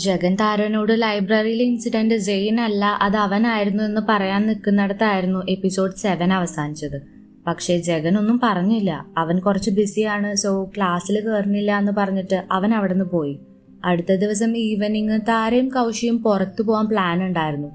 Jagan താരനോട് ലൈബ്രറിയിലെ incident സെയിൻ അല്ല അത് അവനായിരുന്നു എന്ന് പറയാൻ നിൽക്കുന്നിടത്തായിരുന്നു എപ്പിസോഡ് 7 അവസാനിച്ചത്. പക്ഷേ ജഗൻ ഒന്നും പറഞ്ഞില്ല. അവൻ കുറച്ച് ബിസിയാണ്, സോ ക്ലാസ്സിൽ കയറുന്നില്ല എന്ന് പറഞ്ഞിട്ട് അവൻ അവിടെ നിന്ന് പോയി. അടുത്ത ദിവസം ഈവനിങ് താരയും കൗശിയും പുറത്തു പോകാൻ പ്ലാൻ ഉണ്ടായിരുന്നു,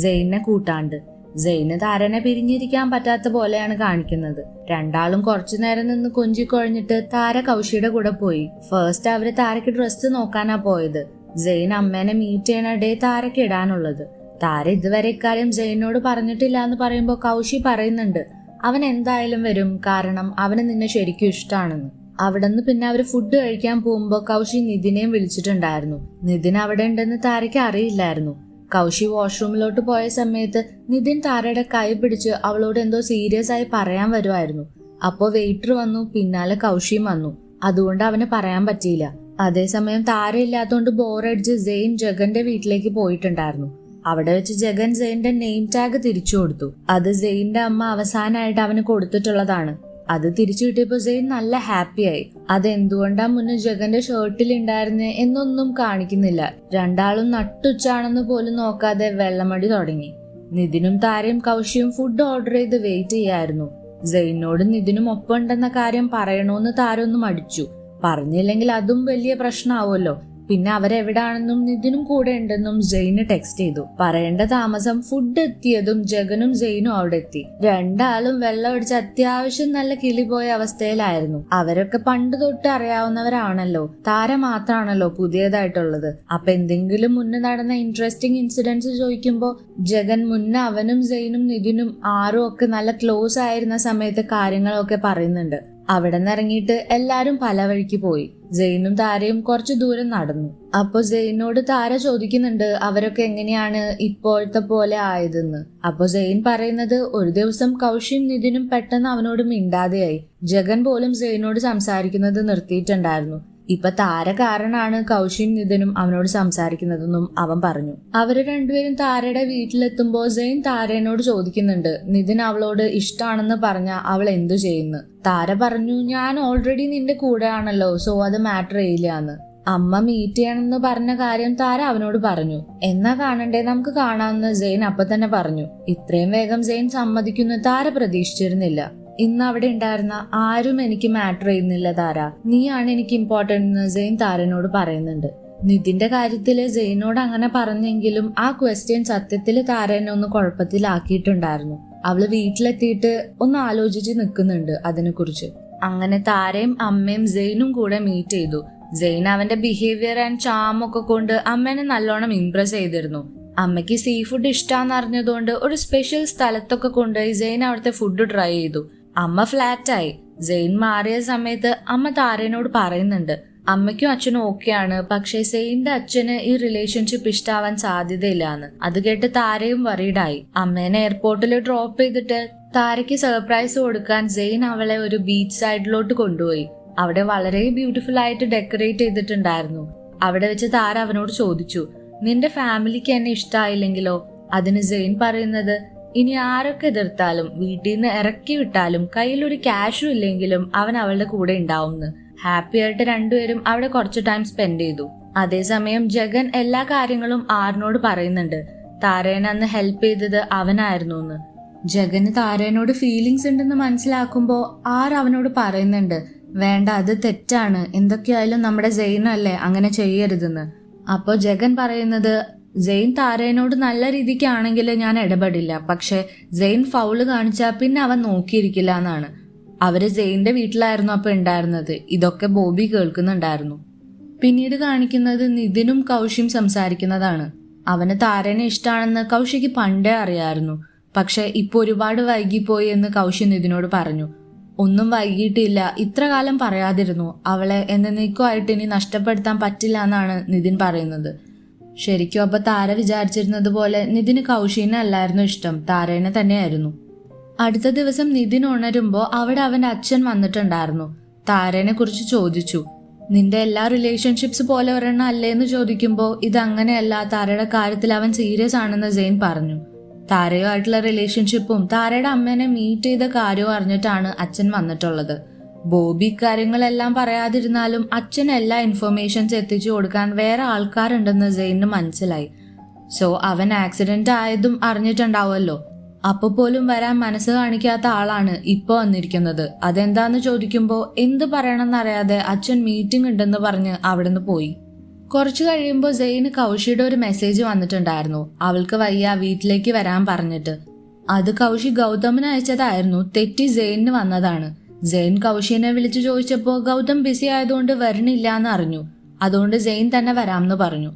സെയിനെ കൂട്ടാണ്ട്. സെയിന് താരനെ പിരിഞ്ഞിരിക്കാൻ പറ്റാത്ത പോലെയാണ് കാണിക്കുന്നത്. രണ്ടാളും കുറച്ചു നേരം നിന്ന് കൊഞ്ചിക്കൊഴിഞ്ഞിട്ട് താര കൗശിയുടെ കൂടെ പോയി. ഫസ്റ്റ് അവര് താരയ്ക്ക് ഡ്രസ്സ് നോക്കാനാ പോയത്. സെയിൻ അമ്മേനെ മീറ്റ് ചെയ്യണ ഡേ താരയ്ക്ക് ഇടാനുള്ളത്. താര ഇതുവരെ ഇക്കാര്യം സെയിനോട് പറഞ്ഞിട്ടില്ല എന്ന് പറയുമ്പോൾ കൗശി പറയുന്നുണ്ട് അവൻ എന്തായാലും വരും, കാരണം അവന് നിന്നെ ശരിക്കും ഇഷ്ടമാണെന്ന്. അവിടെ നിന്ന് പിന്നെ അവര് ഫുഡ് കഴിക്കാൻ പോകുമ്പോ കൗശി നിതിനെയും വിളിച്ചിട്ടുണ്ടായിരുന്നു. നിതിൻ അവിടെ ഉണ്ടെന്ന് താരയ്ക്ക് അറിയില്ലായിരുന്നു. കൗശി വാഷ്റൂമിലോട്ട് പോയ സമയത്ത് നിതിൻ താരയുടെ കൈ പിടിച്ച് അവളോട് എന്തോ സീരിയസ് ആയി പറയാൻ വരുമായിരുന്നു. അപ്പോ വെയിറ്റർ വന്നു, പിന്നാലെ കൗശിയും വന്നു. അതുകൊണ്ട് അവന് പറയാൻ പറ്റിയില്ല. അതേസമയം താര ഇല്ലാത്തോണ്ട് ബോറടിച്ച് സെയിൻ ജഗന്റെ വീട്ടിലേക്ക് പോയിട്ടുണ്ടായിരുന്നു. അവിടെ വെച്ച് ജഗൻ സെയിന്റെ നെയിം ടാഗ് തിരിച്ചു കൊടുത്തു. അത് സെയിന്റെ അമ്മ അവസാനമായിട്ട് അവന് കൊടുത്തിട്ടുള്ളതാണ്. അത് തിരിച്ചു കിട്ടിയപ്പോ സെയിൻ നല്ല ഹാപ്പിയായി. അതെന്തുകൊണ്ടാ മുന്നേ ജഗന്റെ ഷർട്ടിൽ ഉണ്ടായിരുന്നേ എന്നൊന്നും കാണിക്കുന്നില്ല. രണ്ടാളും നട്ടുച്ചാണെന്ന് പോലും നോക്കാതെ വെള്ളമടി തുടങ്ങി. നിതിനും താരയും കൗശിയും ഫുഡ് ഓർഡർ ചെയ്ത് വെയിറ്റ് ചെയ്യായിരുന്നു. സെയിനോട് നിതിനും ഒപ്പം ഉണ്ടെന്ന കാര്യം പറയണോന്ന് താര ഒന്ന് മടിച്ചു. പറഞ്ഞില്ലെങ്കിൽ അതും വലിയ പ്രശ്നമാവുമല്ലോ. പിന്നെ അവരെവിടാണെന്നും നിതിനും കൂടെ ഉണ്ടെന്നും സെയിന് ടെക്സ്റ്റ് ചെയ്തു. പറയേണ്ട താമസം ഫുഡ് എത്തിയതും ജഗനും സെയിനും അവിടെ എത്തി. രണ്ടാളും വെള്ളം അടിച്ച് അത്യാവശ്യം നല്ല കിളി പോയ അവസ്ഥയിലായിരുന്നു. അവരൊക്കെ പണ്ട് തൊട്ട് അറിയാവുന്നവരാണല്ലോ. താര മാത്രമാണല്ലോ പുതിയതായിട്ടുള്ളത്. അപ്പൊ എന്തെങ്കിലും മുന്നേ നടന്ന ഇൻട്രസ്റ്റിംഗ് ഇൻസിഡൻസ് ചോദിക്കുമ്പോ ജഗൻ മുന്നേ അവനും സെയിനും നിതിനും ആരും ഒക്കെ നല്ല ക്ലോസ് ആയിരുന്ന സമയത്ത് കാര്യങ്ങളൊക്കെ പറയുന്നുണ്ട്. അവിടെ നിന്ന് ഇറങ്ങിയിട്ട് എല്ലാരും പല വഴിക്ക് പോയി. സെയിനും താരയും കുറച്ചു ദൂരം നടന്നു. അപ്പൊ സെയിനോട് താര ചോദിക്കുന്നുണ്ട് അവരൊക്കെ എങ്ങനെയാണ് ഇപ്പോഴത്തെ പോലെ ആയതെന്ന്. അപ്പൊ സെയിൻ പറയുന്നത് ഒരു ദിവസം കൗശിയും നിതിനും പെട്ടെന്ന് അവനോട് മിണ്ടാതെയായി. ജഗൻ പോലും സെയിനോട് സംസാരിക്കുന്നത് നിർത്തിയിട്ടുണ്ടായിരുന്നു. ഇപ്പൊ താര കാരണമാണ് കൗശിയും നിതിനും അവനോട് സംസാരിക്കുന്നതെന്നും അവൻ പറഞ്ഞു. അവര് രണ്ടുപേരും താരയുടെ വീട്ടിലെത്തുമ്പോ സെയിൻ താരേനോട് ചോദിക്കുന്നുണ്ട് നിതിൻ അവളോട് ഇഷ്ടമാണെന്ന് പറഞ്ഞ അവൾ എന്തു ചെയ്യുന്നു. താര പറഞ്ഞു ഞാൻ ഓൾറെഡി നിന്റെ കൂടെ ആണല്ലോ, സോ അത് മാറ്റർ ചെയ്യില്ലാന്ന്. അമ്മ മീറ്റ് ചെയ്യണമെന്ന് പറഞ്ഞ കാര്യം താര അവനോട് പറഞ്ഞു. എന്നാ കാണണ്ടേ, നമുക്ക് കാണാമെന്ന് സെയിൻ അപ്പൊ തന്നെ പറഞ്ഞു. ഇത്രയും വേഗം സെയിൻ സമ്മതിക്കുന്നു താര പ്രതീക്ഷിച്ചിരുന്നില്ല. ഇന്ന് അവിടെ ഉണ്ടായിരുന്ന ആരും എനിക്ക് മാറ്റർ ചെയ്യുന്നില്ല താര, നീയാണ് എനിക്ക് ഇമ്പോർട്ടന്റ് എന്ന് സെയിൻ താരനോട് പറയുന്നുണ്ട്. നിതിന്റെ കാര്യത്തില് സെയിനോട് അങ്ങനെ പറഞ്ഞെങ്കിലും ആ ക്വസ്റ്റ്യൻ സത്യത്തില് താരനെ ഒന്ന് കുഴപ്പത്തിലാക്കിയിട്ടുണ്ടായിരുന്നു. അവള് വീട്ടിലെത്തിയിട്ട് ഒന്ന് ആലോചിച്ച് നിൽക്കുന്നുണ്ട് അതിനെക്കുറിച്ച്. അങ്ങനെ താരയും അമ്മയും സെയിനും കൂടെ മീറ്റ് ചെയ്തു. സെയിൻ അവന്റെ ബിഹേവിയർ ആൻഡ് ചാം ഒക്കെ കൊണ്ട് അമ്മേനെ നല്ലോണം ഇംപ്രസ് ചെയ്തിരുന്നു. അമ്മയ്ക്ക് സീ ഫുഡ് ഇഷ്ടാന്ന് അറിഞ്ഞതുകൊണ്ട് ഒരു സ്പെഷ്യൽ സ്ഥലത്തൊക്കെ കൊണ്ടുപോയി സെയിൻ അവിടുത്തെ ഫുഡ് ട്രൈ ചെയ്തു. അമ്മ ഫ്ലാറ്റായി. സെയിൻ മാറിയ സമയത്ത് അമ്മ താരനോട് പറയുന്നുണ്ട് അമ്മയ്ക്കും അച്ഛനും ഓക്കെയാണ്, പക്ഷെ സെയിന്റെ അച്ഛന് ഈ റിലേഷൻഷിപ്പ് ഇഷ്ടാവാൻ സാധ്യതയില്ലാന്ന്. അത് കേട്ട് താരയും വറീഡായി. അമ്മേനെ എയർപോർട്ടിൽ ഡ്രോപ്പ് ചെയ്തിട്ട് താരയ്ക്ക് സർപ്രൈസ് കൊടുക്കാൻ സെയിൻ അവളെ ഒരു ബീച്ച് സൈഡിലോട്ട് കൊണ്ടുപോയി. അവിടെ വളരെ ബ്യൂട്ടിഫുൾ ആയിട്ട് ഡെക്കറേറ്റ് ചെയ്തിട്ടുണ്ടായിരുന്നു. അവിടെ വെച്ച് താര അവനോട് ചോദിച്ചു നിന്റെ ഫാമിലിക്ക് എന്നെ ഇഷ്ടായില്ലെങ്കിലോ? അതിന് സെയിൻ പറയുന്നത് ഇനി ആരൊക്കെ എതിർത്താലും വീട്ടിൽ നിന്ന് ഇറക്കി വിട്ടാലും കയ്യിലൊരു ക്യാഷും ഇല്ലെങ്കിലും അവൻ അവളുടെ കൂടെ ഉണ്ടാവുമെന്ന്. ഹാപ്പി ആയിട്ട് രണ്ടുപേരും അവിടെ കുറച്ച് ടൈം സ്പെൻഡ് ചെയ്തു. അതേസമയം ജഗൻ എല്ലാ കാര്യങ്ങളും ആറിനോട് പറയുന്നുണ്ട്. താരേനെ അന്ന് ഹെൽപ്പ് ചെയ്തത് അവനായിരുന്നു എന്ന്. ജഗന് താരേനോട് ഫീലിങ്സ് ഉണ്ടെന്ന് മനസ്സിലാക്കുമ്പോ അവനോട് പറയുന്നുണ്ട് വേണ്ട, അത് തെറ്റാണ്, എന്തൊക്കെയായാലും നമ്മുടെ സെയിനല്ലേ, അങ്ങനെ ചെയ്യരുതെന്ന്. അപ്പൊ ജഗൻ പറയുന്നത് സെയിൻ താരേനോട് നല്ല രീതിക്കാണെങ്കിൽ ഞാൻ ഇടപെടില്ല, പക്ഷെ സെയിൻ ഫൗള് കാണിച്ചാൽ പിന്നെ അവൻ നോക്കിയിരിക്കില്ല എന്നാണ്. അവര് സെയിന്റെ വീട്ടിലായിരുന്നു അപ്പൊ ഉണ്ടായിരുന്നത്. ഇതൊക്കെ ബോബി കേൾക്കുന്നുണ്ടായിരുന്നു. പിന്നീട് കാണിക്കുന്നത് നിതിനും കൗശിയും സംസാരിക്കുന്നതാണ്. അവന് താരേനെ ഇഷ്ടമാണെന്ന് കൗശിക്ക് പണ്ടേ അറിയായിരുന്നു. പക്ഷെ ഇപ്പൊ ഒരുപാട് വൈകിപ്പോയി എന്ന് കൗശി നിതിനോട് പറഞ്ഞു. ഒന്നും വൈകിട്ടില്ല, ഇത്ര കാലം പറയാതിരുന്നു, അവളെ എന്നേക്കുമായിട്ട് ഇനി നഷ്ടപ്പെടുത്താൻ പറ്റില്ല എന്നാണ് നിതിൻ പറയുന്നത്. ശരിക്കും അപ്പൊ താര വിചാരിച്ചിരുന്നത് പോലെ നിതിന് കൗശിനെ അല്ലായിരുന്നു ഇഷ്ടം, താരേനെ തന്നെയായിരുന്നു. അടുത്ത ദിവസം നിതിൻ ഉണരുമ്പോ അവിടെ അവന്റെ അച്ഛൻ വന്നിട്ടുണ്ടായിരുന്നു. താരേനെ കുറിച്ച് ചോദിച്ചു. നിന്റെ എല്ലാ റിലേഷൻഷിപ്സ് പോലെ ഒരെണ്ണം അല്ലേ എന്ന് ചോദിക്കുമ്പോ ഇതങ്ങനെയല്ല, താരയുടെ കാര്യത്തിൽ അവൻ സീരിയസ് ആണെന്ന് സെയിൻ പറഞ്ഞു. താരയുമായിട്ടുള്ള റിലേഷൻഷിപ്പും താരയുടെ അമ്മേനെ മീറ്റ് ചെയ്ത കാര്യവും അറിഞ്ഞിട്ടാണ് അച്ഛൻ വന്നിട്ടുള്ളത്. ബോബി കാര്യങ്ങളെല്ലാം പറയാതിരുന്നാലും അച്ഛൻ എല്ലാ ഇൻഫർമേഷൻസ് എത്തിച്ചു കൊടുക്കാൻ വേറെ ആൾക്കാരുണ്ടെന്ന് സെയിന് മനസ്സിലായി. സോ അവൻ ആക്സിഡന്റ് ആയതും അറിഞ്ഞിട്ടുണ്ടാവുമല്ലോ. അപ്പൊ പോലും വരാൻ മനസ്സ് കാണിക്കാത്ത ആളാണ് ഇപ്പൊ വന്നിരിക്കുന്നത്. അതെന്താന്ന് ചോദിക്കുമ്പോ എന്ത് പറയണമെന്നറിയാതെ അച്ഛൻ മീറ്റിംഗ് ഉണ്ടെന്ന് പറഞ്ഞ് അവിടുന്ന് പോയി. കുറച്ചു കഴിയുമ്പോൾ സെയിന് കൗശിയുടെ ഒരു മെസ്സേജ് വന്നിട്ടുണ്ടായിരുന്നു, അവൾക്ക് വയ്യ വീട്ടിലേക്ക് വരാൻ പറഞ്ഞിട്ട്. അത് കൗശി ഗൗതമിന് അയച്ചതായിരുന്നു, തെറ്റി സെയിന് വന്നതാണ്. സെയിൻ കൗശിനെ വിളിച്ചു ചോദിച്ചപ്പോ ഗൗതം ബിസി ആയതുകൊണ്ട് വരണില്ല എന്ന് അറിഞ്ഞു. അതുകൊണ്ട് സെയിൻ തന്നെ വരാമെന്ന് പറഞ്ഞു.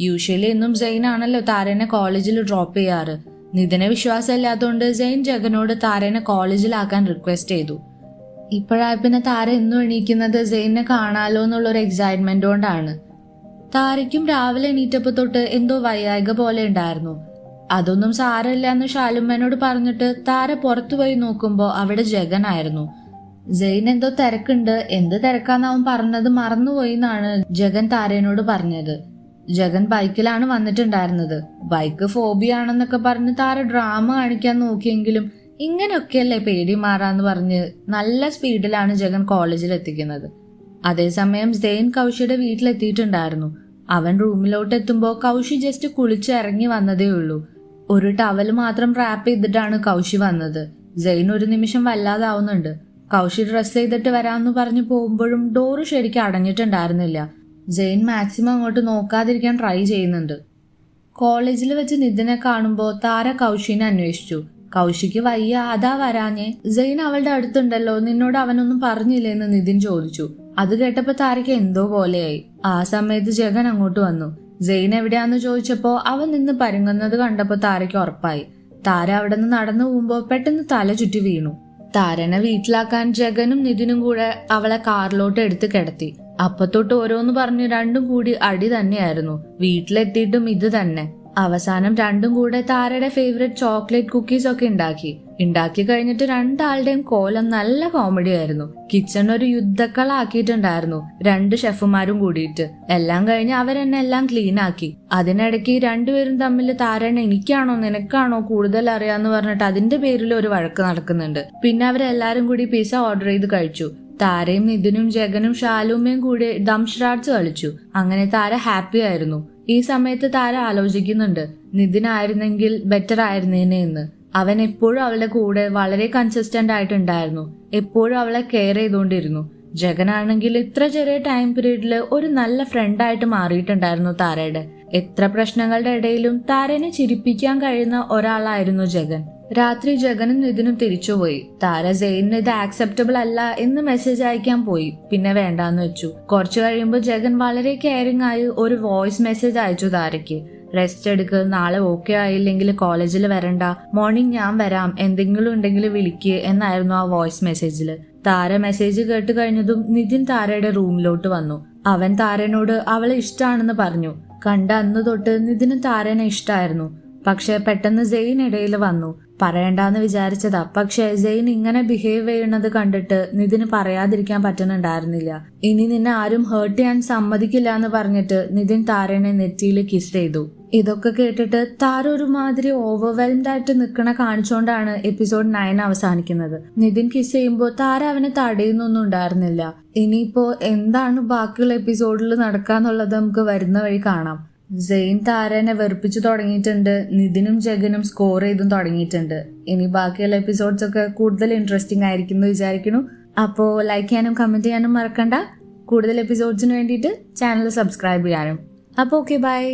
യൂഷ്വലി എന്നും സെയിൻ ആണല്ലോ താരനെ കോളേജിൽ ഡ്രോപ്പ് ചെയ്യാറ്. നിതിനെ വിശ്വാസമില്ലാത്തതുകൊണ്ട് സെയിൻ ജഗനോട് താരനെ കോളേജിലാക്കാൻ റിക്വസ്റ്റ് ചെയ്തു. ഇപ്പോഴായി പിന്നെ താര എന്നും എണീക്കുന്നത് സെയിനെ കാണാലോ എന്നുള്ളൊരു എക്സൈറ്റ്മെന്റ് കൊണ്ടാണ്. താരയ്ക്കും രാവിലെ എണീറ്റപ്പോ തൊട്ട് എന്തോ വയ്യായിക പോലെ ഉണ്ടായിരുന്നു. അതൊന്നും സാരമില്ല എന്ന് ഷാലുമ്മനോട് പറഞ്ഞിട്ട് താര പുറത്തു പോയി നോക്കുമ്പോ അവിടെ ജഗനായിരുന്നു. സെയിൻ എന്തോ തിരക്കുണ്ട്, എന്ത് തിരക്കാന്ന് അവൻ പറഞ്ഞത് മറന്നുപോയി എന്നാണ് ജഗൻ താരനോട് പറഞ്ഞത്. ജഗൻ ബൈക്കിലാണ് വന്നിട്ടുണ്ടായിരുന്നത്. ബൈക്ക് ഫോബിയാണെന്നൊക്കെ പറഞ്ഞ് താര ഡ്രാമ കാണിക്കാൻ നോക്കിയെങ്കിലും ഇങ്ങനെയൊക്കെയല്ലേ പേടി മാറാന്ന് പറഞ്ഞ് നല്ല സ്പീഡിലാണ് ജഗൻ കോളേജിൽ എത്തിക്കുന്നത്. അതേസമയം സെയിൻ കൗശിയുടെ വീട്ടിലെത്തിയിട്ടുണ്ടായിരുന്നു. അവൻ റൂമിലോട്ട് എത്തുമ്പോൾ കൗശി ജസ്റ്റ് കുളിച്ച് ഇറങ്ങി വന്നതേ ഉള്ളൂ. ഒരു ടവൽ മാത്രം റാപ്പ് ചെയ്തിട്ടാണ് കൗശി വന്നത്. സെയിൻ ഒരു നിമിഷം വല്ലാതാവുന്നുണ്ട്. കൗശി ഡ്രസ് ചെയ്തിട്ട് വരാമെന്ന് പറഞ്ഞു പോകുമ്പോഴും ഡോറ് ശരിക്കും അടഞ്ഞിട്ടുണ്ടായിരുന്നില്ല. സെയിൻ മാക്സിമം അങ്ങോട്ട് നോക്കാതിരിക്കാൻ ട്രൈ ചെയ്യുന്നുണ്ട്. കോളേജിൽ വെച്ച് നിതിനെ കാണുമ്പോൾ താര കൗശിനെ അന്വേഷിച്ചു. കൗശിക്ക് വയ്യ അതാ വരാഞ്ഞേ. സെയിൻ അവളുടെ അടുത്തുണ്ടല്ലോ, നിന്നോട് അവനൊന്നും പറഞ്ഞില്ലേന്ന് നിതിൻ ചോദിച്ചു. അത് കേട്ടപ്പോ താരയ്ക്ക് എന്തോ പോലെയായി. ആ സമയത്ത് ജഗൻ അങ്ങോട്ട് വന്നു. സെയിൻ എവിടെയാന്ന് ചോദിച്ചപ്പോ അവൻ നിന്ന് പരുങ്ങുന്നത് കണ്ടപ്പോ താരയ്ക്ക് ഉറപ്പായി. താര അവിടെ നിന്ന് നടന്നു പോകുമ്പോ പെട്ടെന്ന് തല ചുറ്റി വീണു. താരനെ വീട്ടിലാക്കാൻ ജഗനും നിതിനും കൂടെ അവളെ കാറിലോട്ട് എടുത്ത് കിടത്തി. അപ്പത്തൊട്ട് ഓരോന്ന് പറഞ്ഞ് രണ്ടും കൂടി അടി തന്നെയായിരുന്നു. വീട്ടിലെത്തിയിട്ടും ഇത് തന്നെ. അവസാനം രണ്ടും കൂടെ താരയുടെ ഫേവറേറ്റ് ചോക്ലേറ്റ് കുക്കീസ് ഒക്കെ ഉണ്ടാക്കി കഴിഞ്ഞിട്ട് രണ്ടാളുടെയും കോലം നല്ല കോമഡി ആയിരുന്നു. കിച്ചൺ ഒരു യുദ്ധക്കളാക്കിയിട്ടുണ്ടായിരുന്നു രണ്ട് ഷെഫുമാരും കൂടിയിട്ട്. എല്ലാം കഴിഞ്ഞ് അവരെന്നെ എല്ലാം ക്ലീൻ ആക്കി. അതിനിടയ്ക്ക് രണ്ടുപേരും തമ്മിൽ താരനെ എനിക്കാണോ നിനക്കാണോ കൂടുതൽ അറിയാന്ന് പറഞ്ഞിട്ട് അതിന്റെ പേരിൽ ഒരു വഴക്ക് നടക്കുന്നുണ്ട്. പിന്നെ അവരെല്ലാരും കൂടി പിസ്സ ഓർഡർ ചെയ്ത് കഴിച്ചു. താരയും നിതിനും ജഗനും ഷാലുമ്മയും കൂടി ദംഷ്രാഡ്സ് കളിച്ചു. അങ്ങനെ താര ഹാപ്പി ആയിരുന്നു. ഈ സമയത്ത് താര ആലോചിക്കുന്നുണ്ട്, നിതിനായിരുന്നെങ്കിൽ ബെറ്റർ ആയിരുന്നേനെ എന്ന്. അവൻ എപ്പോഴും അവളുടെ കൂടെ വളരെ കൺസിസ്റ്റന്റ് ആയിട്ടുണ്ടായിരുന്നു. എപ്പോഴും അവളെ കെയർ ചെയ്തുകൊണ്ടിരുന്നു. ജഗനാണെങ്കിൽ ഇത്ര ചെറിയ ടൈം പീരീഡില് ഒരു നല്ല ഫ്രണ്ടായിട്ട് മാറിയിട്ടുണ്ടായിരുന്നു താരയുടെ. എത്ര പ്രശ്നങ്ങളുടെ ഇടയിലും താരനെ ചിരിപ്പിക്കാൻ കഴിയുന്ന ഒരാളായിരുന്നു ജഗൻ. രാത്രി ജഗനും നിതിനും തിരിച്ചുപോയി. താര സെയിന് ഇത് ആക്സെപ്റ്റബിൾ അല്ല എന്ന് മെസ്സേജ് അയക്കാൻ പോയി. പിന്നെ വേണ്ടാന്ന് വെച്ചു. കുറച്ചു കഴിയുമ്പോൾ ജഗൻ വളരെ കെയറിംഗ് ആയി ഒരു വോയിസ് മെസ്സേജ് അയച്ചു താരയ്ക്ക്. റെസ്റ്റ് എടുക്ക്, നാളെ ഓക്കെ ആയില്ലെങ്കിൽ കോളേജിൽ വരണ്ട, മോർണിംഗ് ഞാൻ വരാം, എന്തെങ്കിലും ഉണ്ടെങ്കിൽ വിളിക്ക് എന്നായിരുന്നു ആ വോയിസ് മെസ്സേജില്. താര മെസ്സേജ് കേട്ട് കഴിഞ്ഞതും നിതിൻ താരയുടെ റൂമിലോട്ട് വന്നു. അവൻ താരനോട് അവളെ ഇഷ്ടമാണെന്ന് പറഞ്ഞു. കണ്ട അന്ന് തൊട്ട് നിതിന് താരനെ ഇഷ്ടമായിരുന്നു. പക്ഷെ പെട്ടെന്ന് സെയിൻ ഇടയിൽ വന്നു. പറയണ്ടെന്ന് വിചാരിച്ചതാ. പക്ഷെ സെയിൻ ഇങ്ങനെ ബിഹേവ് ചെയ്യുന്നത് കണ്ടിട്ട് നിതിന് പറയാതിരിക്കാൻ പറ്റുന്നുണ്ടായിരുന്നില്ല. ഇനി നിന്നെ ആരും ഹേർട്ട് ചെയ്യാൻ സമ്മതിക്കില്ല എന്ന് പറഞ്ഞിട്ട് നിതിൻ താരനെ നെറ്റിയിൽ കിസ് ചെയ്തു. ഇതൊക്കെ കേട്ടിട്ട് താര ഒരുമാതിരി ഓവർവെൽംഡ് ആയിട്ട് നിൽക്കണ കാണിച്ചുകൊണ്ടാണ് എപ്പിസോഡ് 9 അവസാനിക്കുന്നത്. നിതിൻ കിസ് ചെയ്യുമ്പോൾ താര അവനെ തടയുന്നൊന്നും ഉണ്ടായിരുന്നില്ല. ഇനിയിപ്പോ എന്താണ് ബാക്കിയുള്ള എപ്പിസോഡിൽ നടക്കാന്നുള്ളത് നമുക്ക് വരുന്ന വഴി കാണാം. സെയിൻ താരനെ വെറുപ്പിച്ചു തുടങ്ങിയിട്ടുണ്ട്. നിതിനും ജഗനും സ്കോർ ചെയ്തും തുടങ്ങിയിട്ടുണ്ട്. ഇനി ബാക്കിയുള്ള എപ്പിസോഡ്സ് ഒക്കെ കൂടുതൽ ഇൻട്രസ്റ്റിംഗ് ആയിരിക്കും എന്ന് വിചാരിക്കുന്നു. അപ്പോൾ ലൈക്ക് ചെയ്യാനും കമന്റ് ചെയ്യാനും മറക്കണ്ട. കൂടുതൽ എപ്പിസോഡ്സിന് വേണ്ടിയിട്ട് ചാനൽ സബ്സ്ക്രൈബ് ചെയ്യാനും. അപ്പോൾ ഓക്കെ, ബൈ.